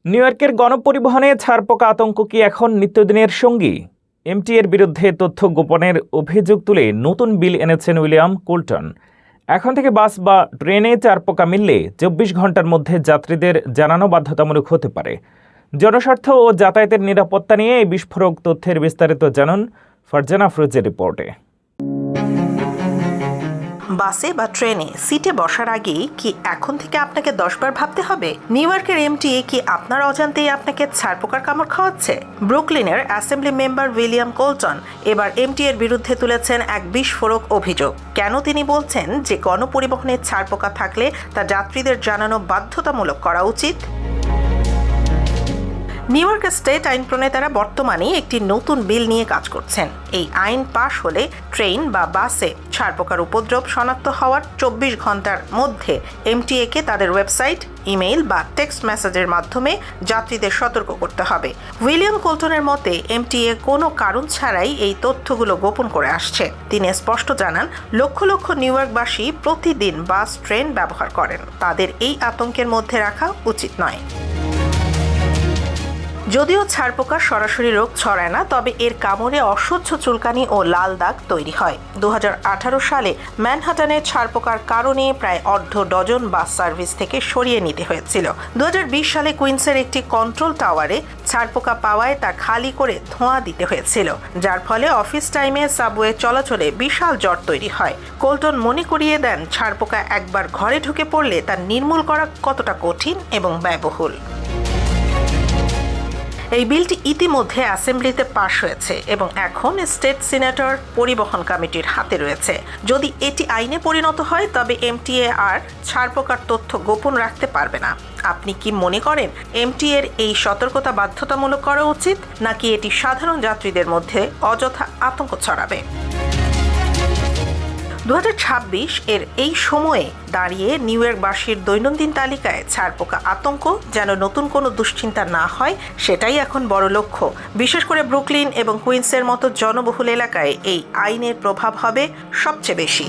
New ইয়র্কের গণপরিবহনে ছারপোকা আতঙ্ক কি এখন নিত্যদিনের সঙ্গী? এমটিএর বিরুদ্ধে তথ্য গোপনের অভিযোগ তুলে নতুন বিল এনেছেন উইলিয়াম কোলটন। এখন থেকে বাস বা ট্রেনে ছারপোকা মিললে ২৪ ঘন্টার মধ্যে যাত্রীদের জানানো বাধ্যতামূলক হতে পারে। জনস্বার্থ ও যাতায়াতের নিরাপত্তা নিয়ে এই বিস্ফোরক তথ্যের বিস্তারিত জানুন ফারজানা আফরোজের রিপোর্টে। বাসে বা ট্রেনে সিটে বসার আগেই কি এখন থেকে আপনাকে 10 বার ভাবতে হবে? নিউ ইয়র্কের এমটিএ কি আপনার অজান্তেই আপনাকে ছারপোকার কামড় খাওয়াচ্ছে? ব্রুকলিনের অ্যাসেম্বলি মেম্বার উইলিয়াম কোলটন এবার এমটিএর বিরুদ্ধে তুলেছেন এক বিস্ফোরক অভিযোগ। কেন তিনি বলছেন যে গণপরিবহনে ছারপোকা থাকলে তা যাত্রীদের জানানো বাধ্যতামূলক করা উচিত? নিউ ইয়র্ক স্টেট আইন প্রণেতারা বর্তমানে একটি নতুন বিল নিয়ে কাজ করছেন। এই আইন পাশ হলে ট্রেন বা বাসে ছারপোকার উপদ্রব শনাক্ত হওয়ার 24 ঘন্টার মধ্যে এমটিএকে তাদের ওয়েবসাইট, ইমেইল বা টেক্সট মেসেজের মাধ্যমে যাত্রীদের সতর্ক করতে হবে। উইলিয়াম কোলটনের মতে এমটিএ কোনো কারণ ছাড়াই এই তথ্যগুলো গোপন করে আসছে। তিনি স্পষ্ট জানান, লক্ষ লক্ষ নিউ ইয়র্কবাসী প্রতিদিন বাস, ট্রেন ব্যবহার করেন। তাদের এই আতঙ্কের মধ্যে রাখা উচিত নয়। যদিও ছারপোকা সরাসরি রোগ ছড়ায় না, তবে এর কামড়ে অসহ্য চুলকানি ও লাল দাগ তৈরি হয়। 2018 সালে ম্যানহাটানে ছারপোকার কারণে প্রায় অর্ধ ডজন বাস সার্ভিস থেকে সরিয়ে নিতে হয়েছিল। 2020 সালে কুইন্সের একটি কন্ট্রোল টাওয়ারে ছারপোকা পাওয়ায় তা খালি করে ধোঁয়া দিতে হয়েছিল, যার ফলে অফিস টাইমে সাবওয়ে চলাচলে বিশাল জট তৈরি হয়। কোলটন মনে করিয়ে দেন, ছারপোকা একবার ঘরে ঢুকে পড়লে তা নির্মূল করা কতটা কঠিন এবং ব্যয়বহুল। এই বিলটি ইতিমধ্যে অ্যাসেম্বলিতে পাশ হয়েছে এবং এখন স্টেট সিনেটর পরিবহন কমিটির হাতে রয়েছে। যদি এটি আইনে পরিণত হয়, তবে এমটিএ আর ছারপোকার তথ্য গোপন রাখতে পারবে না। আপনি কি মনে করেন এমটিএর এই সতর্কতা বাধ্যতামূলক করা উচিত, নাকি এটি সাধারণ যাত্রীদের মধ্যে অযথা আতঙ্ক ছড়াবে? 2026 এর এই সময়ে দাঁড়িয়ে নিউ ইয়র্কবাসীর দৈনন্দিন তালিকায় ছারপোকা আতঙ্ক যেন নতুন কোনো দুশ্চিন্তা না হয়, সেটাই এখন বড় লক্ষ্য। বিশেষ করে ব্রুকলিন এবং কুইন্সের মতো জনবহুল এলাকায় এই আইনের প্রভাব হবে সবচেয়ে বেশি।